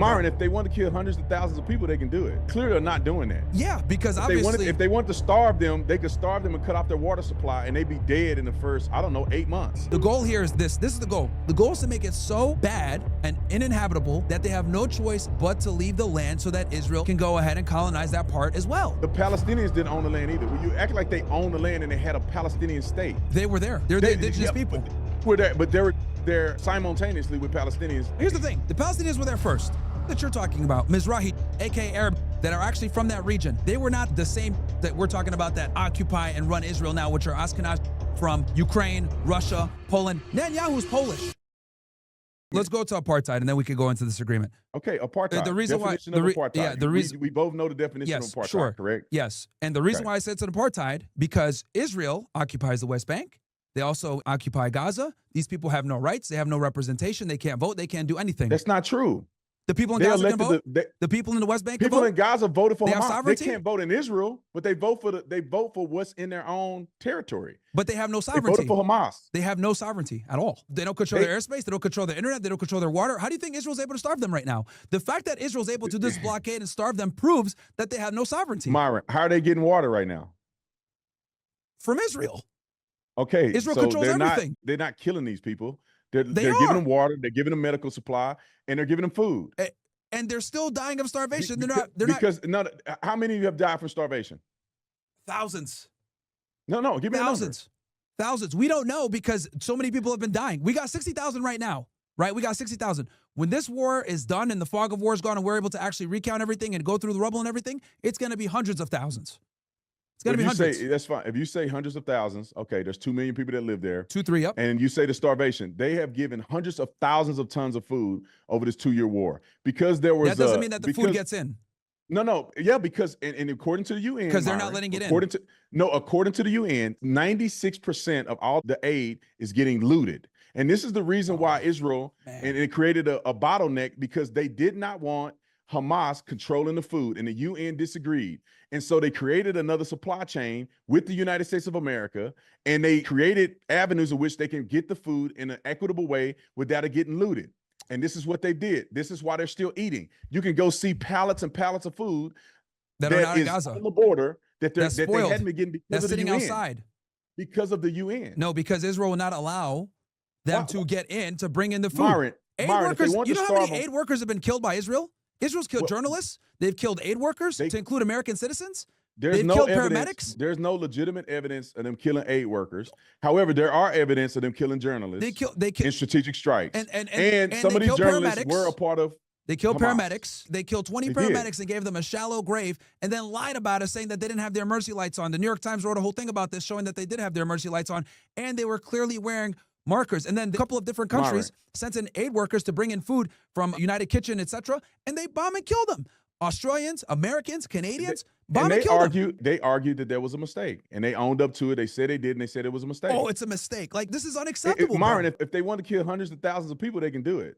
Myron, if they want to kill hundreds of thousands of people, they can do it. Clearly, they're not doing that. Yeah, because If they want to starve them, they could starve them and cut off their water supply, and they'd be dead in the first, I don't know, 8 months. The goal here is this. This is the goal. The goal is to make it so bad and uninhabitable that they have no choice but to leave the land so that Israel can go ahead and colonize that part as well. The Palestinians didn't own the land either. When you act like they own the land and they had a Palestinian state. They were there. They're the indigenous people. But they were there simultaneously with Palestinians. Here's the thing. The Palestinians were there first. That you're talking about, Mizrahi, aka Arab, that are actually from that region. They were not the same that we're talking about that occupy and run Israel now, which are Ashkenazis from Ukraine, Russia, Poland. Netanyahu's Polish. Let's go to apartheid, and then we could go into this agreement. Okay, apartheid. The reason why, we both know the definition of apartheid, sure, correct? Yes, and the reason why I said it's an apartheid, because Israel occupies the West Bank. They also occupy Gaza. These people have no rights. They have no representation. They can't vote. They can't do anything. That's not true. The people in Gaza can vote. The people in the West Bank can vote. People in Gaza voted for Hamas. They sovereignty. can't vote in Israel, but they vote for what's in their own territory. But they have no sovereignty. They voted for Hamas. They have no sovereignty at all. They don't control their airspace. They don't control their internet. They don't control their water. How do you think Israel's able to starve them right now? The fact that Israel's able to do this blockade and starve them proves that they have no sovereignty. Myron, how are they getting water right now? From Israel. Okay, Israel controls everything. They're not killing these people. They're giving them water. They're giving them medical supply, and they're giving them food. And they're still dying of starvation. How many of you have died from starvation? Thousands. No, give me thousands. Thousands. We don't know because so many people have been dying. We got 60,000 right now, right? We got 60,000. When this war is done and the fog of war is gone and we're able to actually recount everything and go through the rubble and everything, it's going to be hundreds of thousands. It's going to be hundreds. That's fine. If you say hundreds of thousands, okay, there's 2 million people that live there. 2, 3, yep. And you say the starvation. They have given hundreds of thousands of tons of food over this 2-year war because there was. That doesn't mean that the food gets in. No, yeah, because and according to the UN, because they're not letting it in. According to the UN, 96% of all the aid is getting looted, and this is the reason why Israel and it created a bottleneck because they did not want Hamas controlling the food, and the UN disagreed. And so they created another supply chain with the United States of America, and they created avenues in which they can get the food in an equitable way without it getting looted. And this is what they did. This is why they're still eating. You can go see pallets and pallets of food that are not in Gaza on the border that they hadn't been getting because that's of the sitting UN. outside. Because of the UN. No, because Israel will not allow them to get in to bring in the food. Myron, workers, you know how many aid workers have been killed by Israel? Israel's killed journalists. They've killed aid workers, to include American citizens. They've killed paramedics. There's no legitimate evidence of them killing aid workers. However, there are evidence of them killing journalists. They kill in strategic strikes. And some of these journalists were a part of. They killed Hamas. paramedics. They killed 20 paramedics and gave them a shallow grave and then lied about it, saying that they didn't have their emergency lights on. The New York Times wrote a whole thing about this, showing that they did have their emergency lights on, and they were clearly wearing markers. And then a couple of different countries sent in aid workers to bring in food from United Kitchen, etc., and they bomb and kill them. Australians, Americans, Canadians, bomb and kill them. They argued that there was a mistake, and they owned up to it. They said they did, and they said it was a mistake. Oh, it's a mistake. Like, this is unacceptable. Myron, if they want to kill hundreds of thousands of people, they can do it.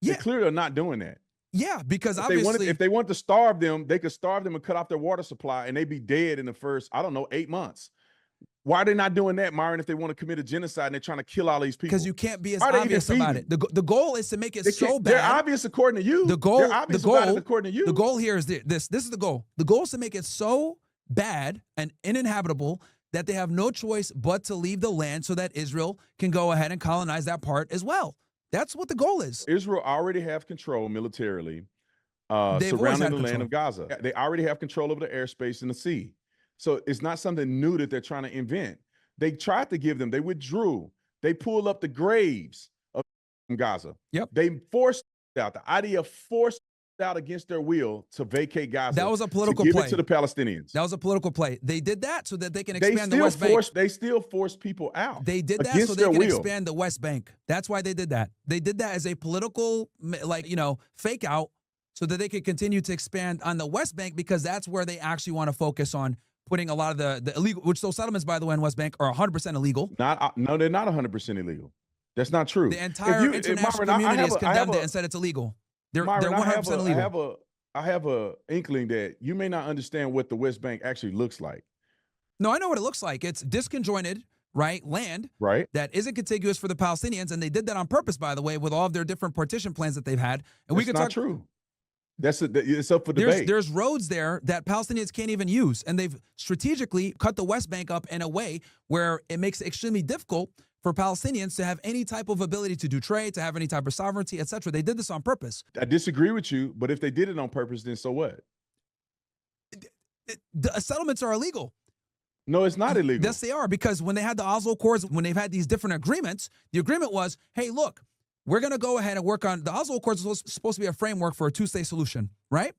Yeah. They clearly are not doing that. Yeah, because obviously, if they want to starve them, they could starve them and cut off their water supply, and they'd be dead in the first, I don't know, 8 months. Why are they not doing that, Myron, if they want to commit a genocide and they're trying to kill all these people? Because you can't be as obvious about it. The goal is to make it so bad. They're obvious according to you. According to you. The goal here is this. This is the goal. The goal is to make it so bad and uninhabitable that they have no choice but to leave the land so that Israel can go ahead and colonize that part as well. That's what the goal is. Israel already have control militarily surrounding the land of Gaza. They already have control over the airspace and the sea. So it's not something new that they're trying to invent. They tried to give them, they withdrew. They pulled up the graves of Gaza. Yep. They forced out, the idea forced out against their will to vacate Gaza. That was a political play. play. Give it to the Palestinians. That was a political play. They did that so that they can expand the West Bank. Bank. They still forced people out. They did that so they can expand the West Bank. That's why they did that. They did that as a political, fake out so that they could continue to expand on the West Bank because that's where they actually want to focus on putting a lot of the illegal, which those settlements, by the way, in West Bank are 100% illegal. No, they're not 100% illegal. That's not true. The entire international community has condemned it and said it's illegal. They're 100% illegal. I have a inkling that you may not understand what the West Bank actually looks like. No, I know what it looks like. It's disconjointed, land that isn't contiguous for the Palestinians, and they did that on purpose, by the way, with all of their different partition plans that they've had. And That's not true. It's up for debate. There's roads there that Palestinians can't even use, and they've strategically cut the West Bank up in a way where it makes it extremely difficult for Palestinians to have any type of ability to do trade, to have any type of sovereignty, etc. They did this on purpose. I disagree with you, but if they did it on purpose, then so what? The settlements are illegal. No, it's not illegal. Yes, they are, because when they had the Oslo Accords, when they've had these different agreements, the agreement was, hey, look, we're going to go ahead and work on the Oslo Accords was supposed to be a framework for a two-state solution, right?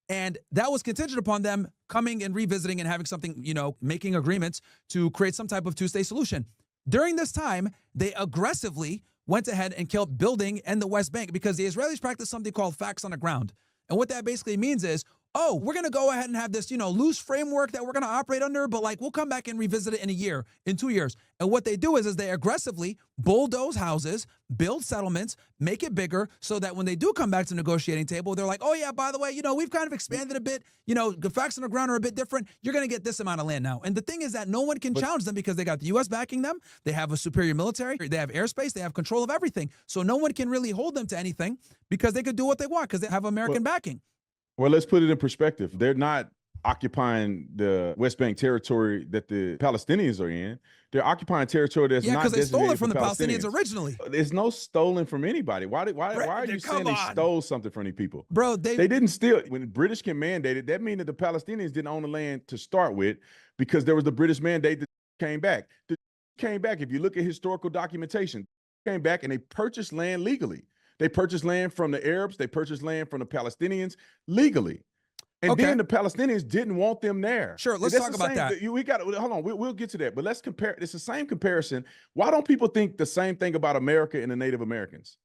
And that was contingent upon them coming and revisiting and having something, making agreements to create some type of two-state solution. During this time, they aggressively went ahead and killed building in the West Bank because the Israelis practiced something called facts on the ground. And what that basically means is, oh, we're going to go ahead and have this, loose framework that we're going to operate under, but we'll come back and revisit it in a year, in 2 years. And what they do is they aggressively bulldoze houses, build settlements, make it bigger so that when they do come back to the negotiating table, they're like, oh yeah, by the way, we've kind of expanded a bit. The facts on the ground are a bit different. You're going to get this amount of land now. And the thing is that no one can challenge them because they got the U.S. backing them. They have a superior military. They have airspace. They have control of everything. So no one can really hold them to anything because they could do what they want because they have American backing. Well, let's put it in perspective. They're not occupying the West Bank territory that the Palestinians are in. They're occupying territory that's not because they stole it from the Palestinians originally. There's no stolen from anybody. Why are you saying they stole something from any people? Bro, they didn't steal. When the British can mandate it, that means that the Palestinians didn't own the land to start with because there was the British mandate that came back. If you look at historical documentation, came back and they purchased land legally. They purchased land from the Arabs. They purchased land from the Palestinians legally. And then the Palestinians didn't want them there. Sure, let's talk about that. We got hold on. We'll get to that. But let's compare. It's the same comparison. Why don't people think the same thing about America and the Native Americans?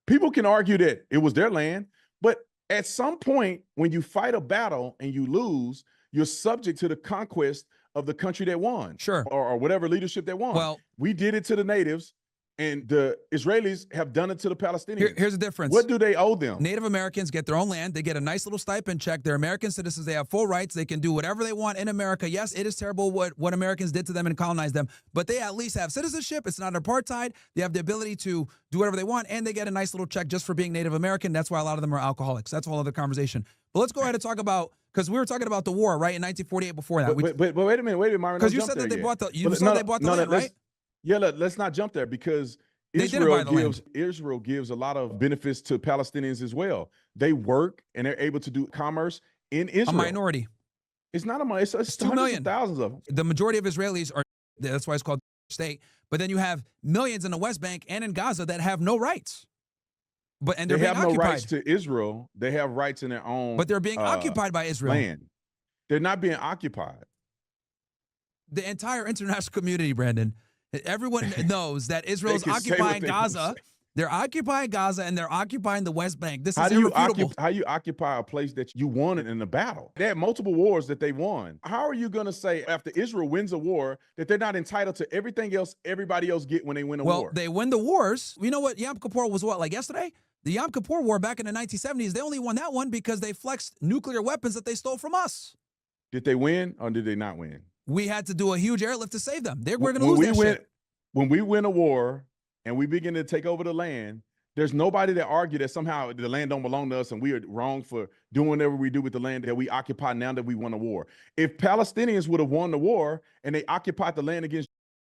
People can argue that it was their land, but at some point, when you fight a battle and you lose, you're subject to the conquest of the country that won. Sure. Or whatever leadership that won. Well, we did it to the natives. And the Israelis have done it to the Palestinians. Here's the difference. What do they owe them? Native Americans get their own land. They get a nice little stipend check. They're American citizens. They have full rights. They can do whatever they want in America. Yes, it is terrible what Americans did to them and colonized them, but they at least have citizenship. It's not apartheid. They have the ability to do whatever they want, and they get a nice little check just for being Native American. That's why a lot of them are alcoholics. That's a whole other conversation. But let's go ahead and talk about, because we were talking about the war, right, in 1948 before that. But wait a minute, Myron. Because you said that they bought the land, right? Yeah, let's not jump there because Israel gives a lot of benefits to Palestinians as well. They work and they're able to do commerce in Israel. A minority. It's not a minority. It's 2 million. Thousands of them. The majority of Israelis are, that's why it's called state. But then you have millions in the West Bank and in Gaza that have no rights. And they're being occupied. No rights to Israel. They have rights in their own. But they're being occupied by Israel. Land. They're not being occupied. The entire international community, Brandon. Everyone knows that Israel is occupying Gaza. They're occupying Gaza and they're occupying the West Bank. This is irrefutable. How you occupy a place that you won in a battle? They had multiple wars that they won. How are you going to say after Israel wins a war that they're not entitled to everything else everybody else get when they win a war? Well, they win the wars. You know what? Yom Kippur was like yesterday? The Yom Kippur War back in the 1970s, they only won that one because they flexed nuclear weapons that they stole from us. Did they win or did they not win? We had to do a huge airlift to save them. We're going to lose that shit. When we win a war and we begin to take over the land, there's nobody that argue that somehow the land don't belong to us and we are wrong for doing whatever we do with the land that we occupy now that we won a war. If Palestinians would have won the war and they occupied the land against,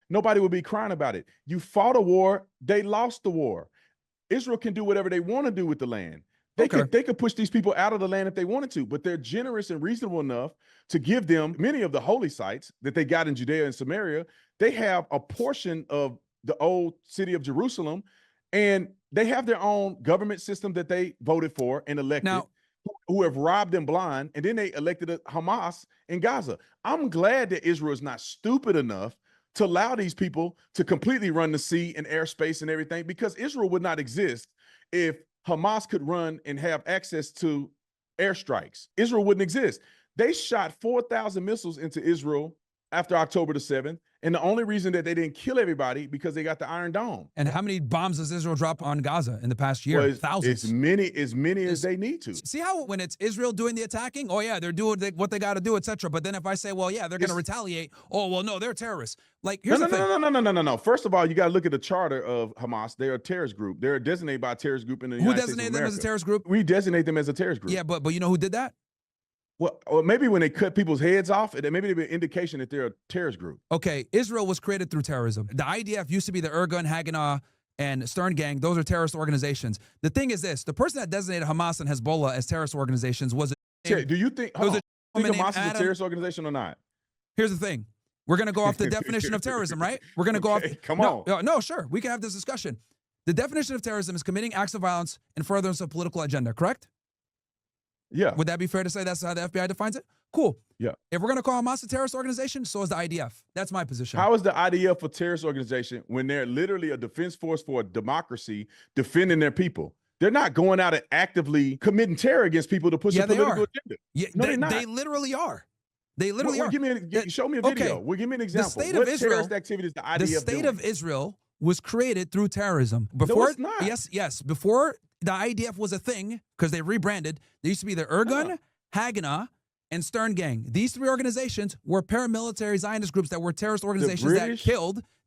nobody would be crying about it. You fought a war, they lost the war. Israel can do whatever they want to do with the land. They could push these people out of the land if they wanted to, but they're generous and reasonable enough to give them many of the holy sites that they got in Judea and Samaria. They have a portion of the old city of Jerusalem, and they have their own government system that they voted for and elected, who have robbed them blind, and then they elected a Hamas in Gaza. I'm glad that Israel is not stupid enough to allow these people to completely run the sea and airspace and everything, because Israel would not exist if Hamas could run and have access to airstrikes. Israel wouldn't exist. They shot 4,000 missiles into Israel after October the 7th. And the only reason that they didn't kill everybody because they got the Iron Dome. And how many bombs does Israel drop on Gaza in the past year? Well, Thousands. As many as they need to. See how when it's Israel doing the attacking, oh yeah, they're doing what they got to do, etc. But then if I say, well, yeah, they're going to retaliate. Oh, well, no, they're terrorists. Like, here's the thing. No. First of all, you got to look at the charter of Hamas. They're a terrorist group. They're designated by a terrorist group in the United States of America. Who designated them as a terrorist group? We designate them as a terrorist group. Yeah, but you know who did that? Well, or maybe when they cut people's heads off, maybe there'd be an indication that they're a terrorist group. Okay, Israel was created through terrorism. The IDF used to be the Irgun, Haganah, and Stern Gang. Those are terrorist organizations. The thing is this: the person that designated Hamas and Hezbollah as terrorist organizations was. Do you think Hamas is a terrorist organization or not? Here's the thing: we're going to go off the definition of terrorism, right? We're going to go off. Come on. No, sure, we can have this discussion. The definition of terrorism is committing acts of violence in furtherance of a political agenda. Correct? Yeah. Would that be fair to say that's how the FBI defines it? Cool. Yeah. If we're going to call Hamas a terrorist organization, so is the IDF. That's my position. How is the IDF a terrorist organization when they're literally a defense force for a democracy defending their people? They're not going out and actively committing terror against people to push a political agenda. Yeah, no, they're not. They literally are. They literally are. Show me a video. Okay. Well, give me an example. The state of Israel, terrorist activities the IDF the state of Israel was created through terrorism. Before, no, it's not. Yes. Before the IDF was a thing, because they rebranded, there used to be the Irgun, Haganah, and Stern Gang. These three organizations were paramilitary Zionist groups that were terrorist organizations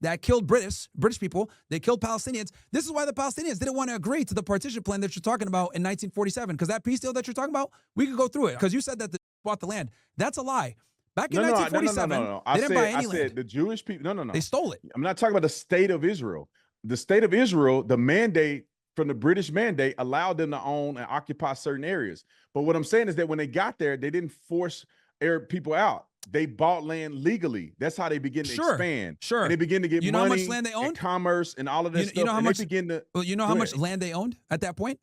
that killed British people. They killed Palestinians. This is why the Palestinians didn't want to agree to the partition plan that you're talking about in 1947, because that peace deal that you're talking about, we could go through it, because you said that they bought the land. That's a lie. Back in 1947, they didn't buy any land. I said the Jewish people, no. They stole it. I'm not talking about the state of Israel. The state of Israel, the mandate from the British mandate allowed them to own and occupy certain areas. But what I'm saying is that when they got there, they didn't force Arab people out. They bought land legally. That's how they begin to expand. Sure. And they begin to get money, how much land they owned? And commerce, and all of this stuff. You know how much? You know how much land they owned at that point?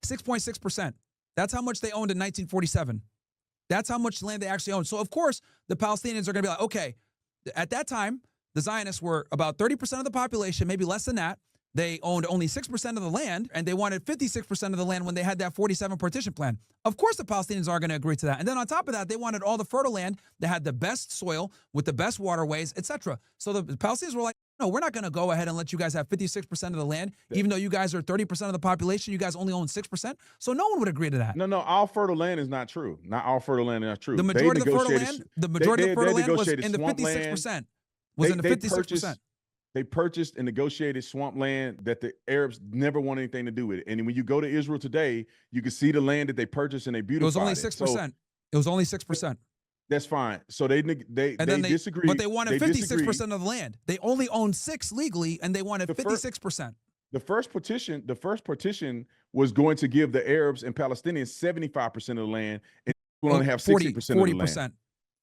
6.6%. That's how much they owned in 1947. That's how much land they actually owned. So of course, the Palestinians are going to be like, okay, at that time, the Zionists were about 30% of the population, maybe less than that. They owned only 6% of the land, and they wanted 56% of the land when they had that 47 partition plan. Of course, the Palestinians are going to agree to that. And then on top of that, they wanted all the fertile land that had the best soil with the best waterways, etc. So the Palestinians were like, no, we're not going to go ahead and let you guys have 56% of the land, even though you guys are 30% of the population. You guys only own 6%. So no one would agree to that. No, all fertile land is not true. Not all fertile land is not true. The majority of the fertile land was in the 56%. Was in the 56%. They purchased and negotiated swampland that the Arabs never want anything to do with it. And when you go to Israel today, you can see the land that they purchased and they beautified. It was only 6%. It was only 6%. That's fine. So they disagreed. But they wanted 56% of the land. They only owned 6 legally, and they wanted 56%. The first partition was going to give the Arabs and Palestinians 75% of the land, and we only have 60% of the land.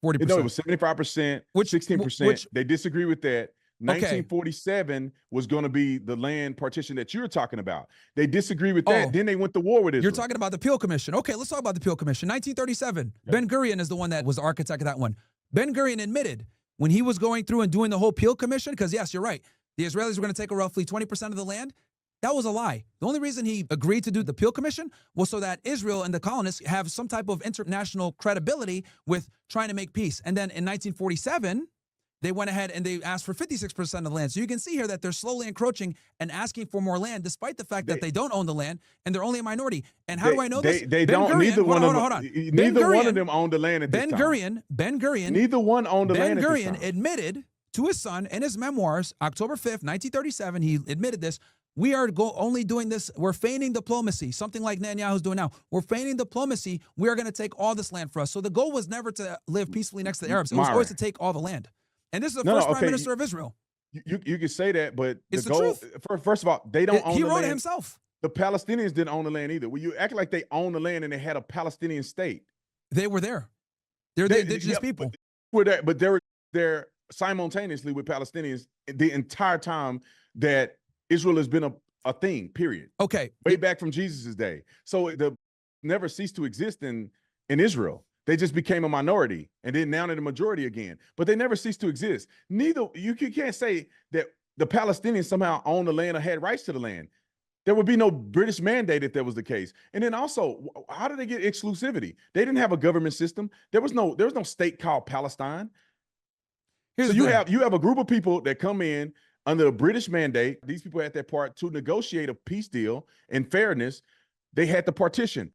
40%. No, it was 75%, 16%. They disagree with that. 1947 was going to be the land partition that you're talking about. They disagree with that. Then they went to war with Israel. You're talking about the Peel Commission. Okay, let's talk about the Peel Commission. 1937. Ben Gurion is the one that was the architect of that one. Ben Gurion admitted when he was going through and doing the whole Peel Commission, because yes, you're right, the Israelis were going to take roughly 20% of the land. That was a lie. The only reason he agreed to do the Peel Commission was so that Israel and the colonists have some type of international credibility with trying to make peace. And then in 1947, they went ahead and they asked for 56% of the land. So you can see here that they're slowly encroaching and asking for more land, despite the fact that they don't own the land and they're only a minority. And how do I know this? They don't. Neither one of them owned the land at this time. Ben Gurion. Neither one owned the land at this time. Ben Gurion admitted to his son in his memoirs, October 5th, 1937, he admitted this. We are only doing this. We're feigning diplomacy, something like Netanyahu's doing now. We're feigning diplomacy. We are going to take all this land for us. So the goal was never to live peacefully next to the Arabs. It was always to take all the land. And this is the first prime minister of Israel. You can say that, but it's the goal, first of all, they don't own the land. He wrote it himself. The Palestinians didn't own the land either. Well, you act like they own the land and they had a Palestinian state. They were there. They're the indigenous people. But they were there simultaneously with Palestinians the entire time that Israel has been a thing, period. Okay. Way back from Jesus' day. So the never ceased to exist in Israel. They just became a minority, and then now they're the majority again. But they never ceased to exist. You can't say that the Palestinians somehow own the land or had rights to the land. There would be no British mandate if that was the case. And then also, how did they get exclusivity? They didn't have a government system. There was no state called Palestine. Here's So the thing. you have a group of people that come in under a British mandate. These people had their part to negotiate a peace deal and fairness. They had the partition.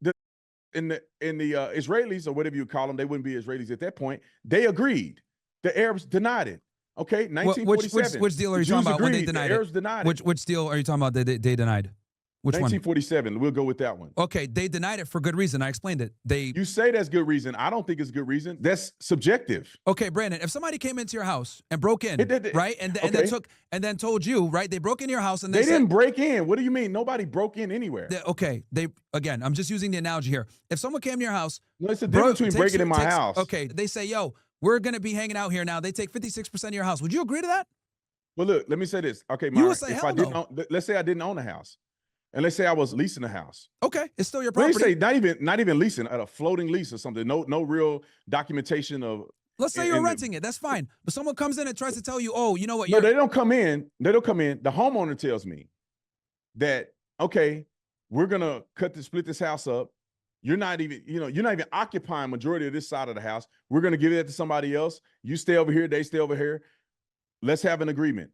In the Israelis, or whatever you call them, they wouldn't be Israelis at that point. They agreed. The Arabs denied it. Okay, 1947. Which deal are you talking about when they denied the Arabs denied it. Which deal are you talking about they denied? Which 1947. We'll go with that one. Okay, they denied it for good reason. I explained it. You say that's good reason. I don't think it's good reason. That's subjective. Okay, Brandon, if somebody came into your house and broke in, right, and then told you, right, they broke into your house and they didn't break in. What do you mean? Nobody broke in anywhere. Again, I'm just using the analogy here. If someone came to your house, no, it's the difference between breaking in my house. Okay, they say, yo, we're gonna be hanging out here now. They take 56% of your house. Would you agree to that? Well, look, let me say this. Okay, Myron, let's say I didn't own a house. And let's say I was leasing a house. Okay, it's still your property. Let's say not even leasing, at a floating lease or something. No real documentation of. Let's say you're renting it. That's fine. But someone comes in and tries to tell you, oh, you know what? No, they don't come in. They don't come in. The homeowner tells me that, okay, we're gonna split this house up. You're not even occupying majority of this side of the house. We're gonna give it to somebody else. You stay over here. They stay over here. Let's have an agreement.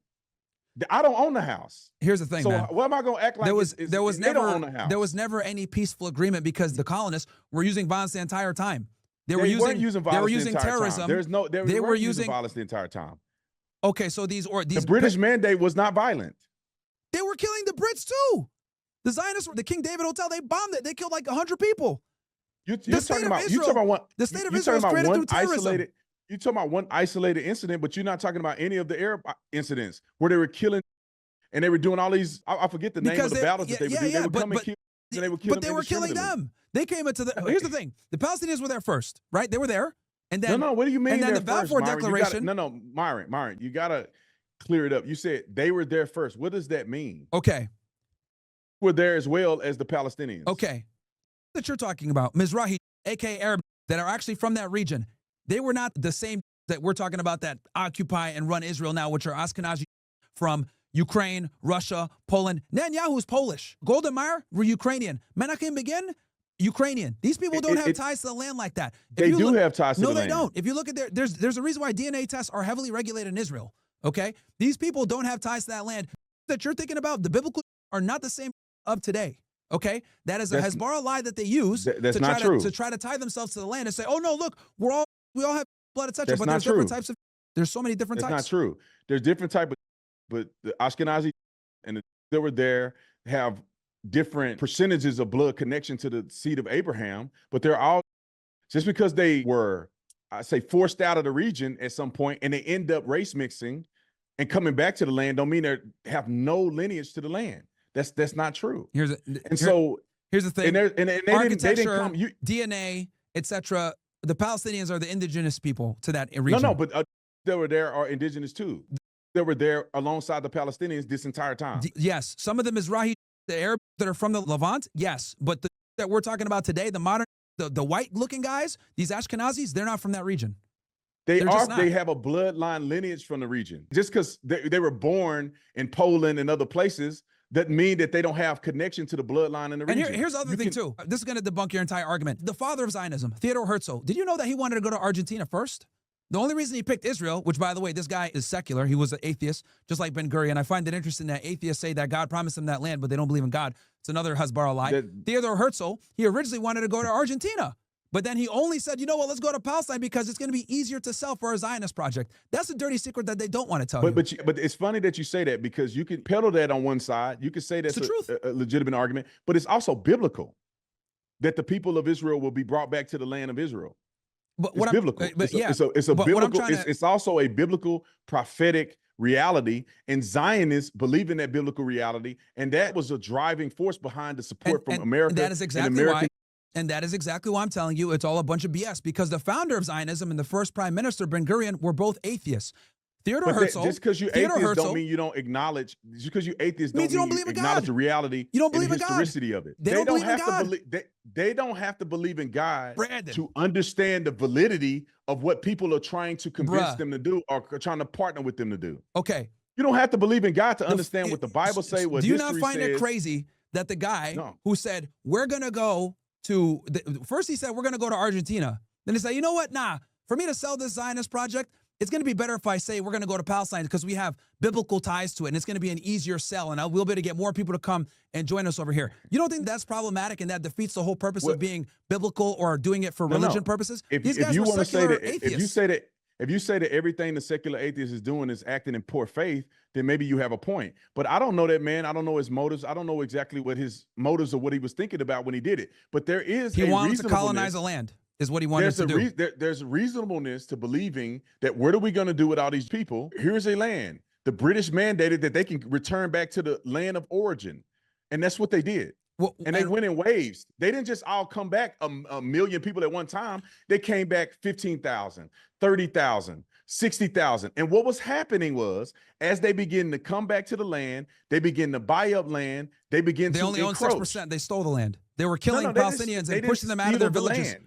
I don't own the house. Here's the thing, so man. What am I going to act like? There was never any peaceful agreement because the colonists were using violence the entire time. They were using terrorism. They were using violence the entire time. Okay, so these the British mandate was not violent. They were killing the Brits too. The Zionists, the King David Hotel, they bombed it. They killed like 100 people. The state of Israel was created through terrorism. You're talking about one isolated incident, but you're not talking about any of the Arab incidents where they were killing and they were doing all these. I forget the name of the battles that they were doing. They would come and kill, and they would kill them. But they were killing them. They came into the. Here's the thing: the Palestinians were there first, right? They were there, and then no. What do you mean? And then the Balfour Declaration. Myron, you gotta clear it up. You said they were there first. What does that mean? Okay, were there as well as the Palestinians. Okay, that you're talking about, Mizrahi, aka Arab, that are actually from that region. They were not the same that we're talking about that occupy and run Israel now, which are Ashkenazis from Ukraine, Russia, Poland. Netanyahu's Polish. Golda Meir were Ukrainian. Menachem Begin, Ukrainian. These people don't have ties to the land like that. They do have ties to the land. No, they don't. If you look at there's a reason why DNA tests are heavily regulated in Israel. Okay? These people don't have ties to that land. That you're thinking about, the biblical are not the same of today. Okay? That is a Hezbollah lie that they use to try to tie themselves to the land and say, oh no, look, we all have blood, etc. But there's different types of. There's so many different types. That's not true. There's different types, but the Ashkenazi and that were there have different percentages of blood connection to the seed of Abraham. But they're all just because they were, I say, forced out of the region at some point, and they end up race mixing and coming back to the land, don't mean they have no lineage to the land. That's not true. Here's the thing. And they didn't come. DNA, etc. The Palestinians are the indigenous people to that region. No, but they were there are indigenous too. They were there alongside the Palestinians this entire time. Yes, some of them Mizrahi, the Arabs that are from the Levant, yes. But that we're talking about today, the modern, the white-looking guys, these Ashkenazis, they're not from that region. They have a bloodline lineage from the region. Just because they were born in Poland and other places doesn't mean that they don't have connection to the bloodline in the region. And here's the other thing, too. This is going to debunk your entire argument. The father of Zionism, Theodore Herzl, did you know that he wanted to go to Argentina first? The only reason he picked Israel, which, by the way, this guy is secular. He was an atheist, just like Ben Gurion. I find it interesting that atheists say that God promised them that land, but they don't believe in God. It's another Hezbollah lie. Theodore Herzl, he originally wanted to go to Argentina. But then he only said, you know what, let's go to Palestine because it's going to be easier to sell for a Zionist project. That's a dirty secret that they don't want to tell you. But it's funny that you say that because you can peddle that on one side. You can say that's a legitimate argument, but it's also biblical that the people of Israel will be brought back to the land of Israel. But it's biblical. It's also a biblical prophetic reality, and Zionists believe in that biblical reality, and that was a driving force behind the support from America. That is exactly why. And that is exactly why I'm telling you it's all a bunch of BS, because the founder of Zionism and the first prime minister, Ben Gurion, were both atheists. Theodore Herzl. Just because you atheist don't mean you don't acknowledge. Just because you atheist don't mean you acknowledge the reality. You don't believe in God. Historicity of it. They don't have to believe. They don't have to believe in God to understand the validity of what people are trying to convince them to do or trying to partner with them to do. Okay. You don't have to believe in God to understand what the Bible says. What do you not find it crazy that the guy who said we're gonna go to first he said we're gonna go to Argentina, then he said, you know what? Nah, for me to sell this Zionist project, it's going to be better if I say we're going to go to Palestine because we have biblical ties to it, and it's going to be an easier sell, and we'll be able to get more people to come and join us over here. You don't think that's problematic and that defeats the whole purpose of being biblical or doing it for religion purposes? These guys were secular atheists. If you say that everything the secular atheist is doing is acting in poor faith, then maybe you have a point. But I don't know that man. I don't know his motives. I don't know exactly what his motives or what he was thinking about when he did it. But there is he wanted to colonize a land. Is what he wanted to do. There's reasonableness to believing that what are we going to do with all these people? Here's a land. The British mandated that they can return back to the land of origin. And that's what they did. Well, and they went in waves. They didn't just all come back a million people at one time. They came back 15,000, 30,000, 60,000. And what was happening was, as they begin to come back to the land, they begin to buy up land. They begin to only owned 6%. They stole the land. They were killing Palestinians and pushing them out of their villages.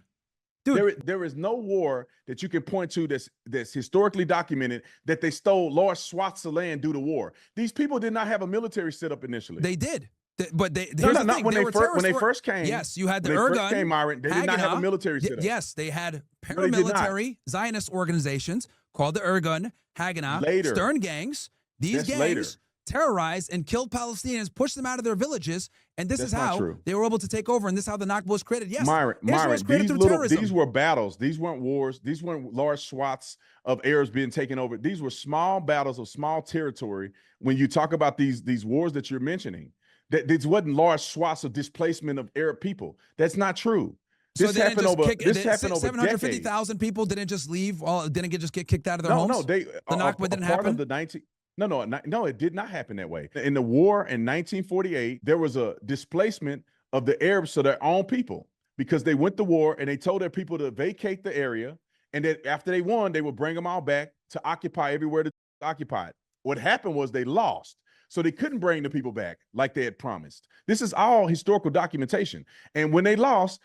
Dude, there is no war that you can point to that's historically documented that they stole large swaths of land due to war. These people did not have a military set up initially. They did. But here's the thing. When they first came. Yes, you had the Ergun. Myron, they did not have a military setup. Yes, they had paramilitary Zionist organizations called the Ergun, Haganah, Stern gangs. These gangs terrorized and killed Palestinians, pushed them out of their villages, and this is how they were able to take over, and this is how the Nakba was created. Yes, Myron, these were battles. These weren't wars. These weren't large swaths of Arabs being taken over. These were small battles of small territory. When you talk about these wars that you're mentioning, this wasn't large swaths of displacement of Arab people. That's not true. This happened over 750,000 people didn't just leave, didn't just get kicked out of their homes? No, the Nakba didn't happen? No, it did not happen that way. In the war in 1948, there was a displacement of the Arabs to their own people because they went to war and they told their people to vacate the area. And then after they won, they would bring them all back to occupy everywhere they occupied. What happened was they lost. So they couldn't bring the people back like they had promised. This is all historical documentation. And when they lost,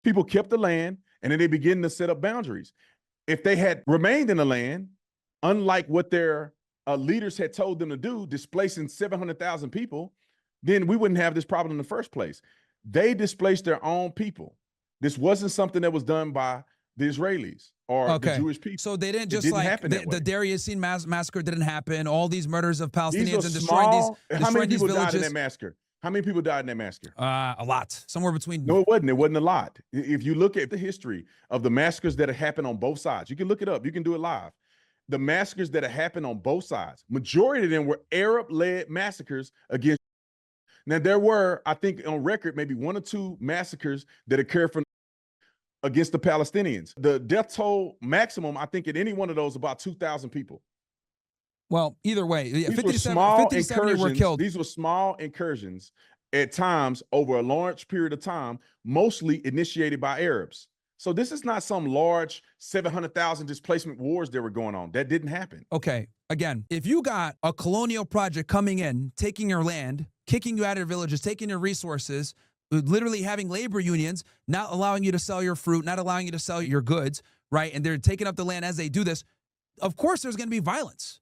people kept the land and then they began to set up boundaries. If they had remained in the land, unlike what their leaders had told them to do, displacing 700,000 people, then we wouldn't have this problem in the first place. They displaced their own people. This wasn't something that was done by the Israelis or the Jewish people. So they didn't just the Deir Yassin massacre didn't happen. All these murders of Palestinians and destroying these villages. How many people died in that massacre? How many people died in that massacre? A lot. Somewhere between. No, it wasn't. It wasn't a lot. If you look at the history of the massacres that have happened on both sides, you can look it up. You can do it live. The massacres that have happened on both sides, majority of them were Arab-led massacres against. Now, there were, I think, on record, maybe 1 or 2 massacres that occurred against the Palestinians. The death toll maximum, I think, in any one of those, about 2,000 people. Well, either way, these 50 were killed. These were small incursions at times over a large period of time, mostly initiated by Arabs. So this is not some large 700,000 displacement wars that were going on. That didn't happen. Okay, again, if you got a colonial project coming in, taking your land, kicking you out of your villages, taking your resources, literally having labor unions, not allowing you to sell your fruit, not allowing you to sell your goods, right? And they're taking up the land as they do this. Of course, there's going to be violence.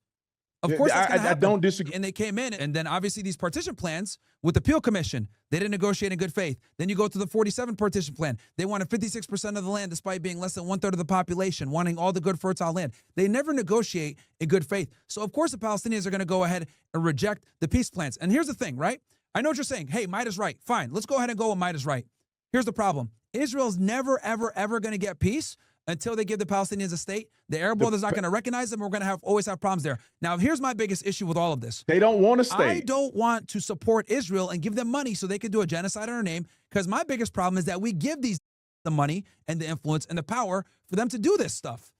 Of course, I don't disagree. And they came in, and then obviously these partition plans with the Peel Commission, they didn't negotiate in good faith. Then you go to the 47 partition plan. They wanted 56% of the land despite being less than 1/3 of the population, wanting all the good fertile land. They never negotiate in good faith. So of course the Palestinians are going to go ahead and reject the peace plans. And here's the thing, right? I know what you're saying. Hey, might is right. Fine, let's go ahead and go with might is right. Here's the problem. Israel's never, ever, ever going to get peace until they give the Palestinians a state. The Arab world is not going to recognize them. We're going to always have problems there. Now, here's my biggest issue with all of this. They don't want a state. I don't want to support Israel and give them money so they can do a genocide in our name, because my biggest problem is that we give these the money and the influence and the power for them to do this stuff.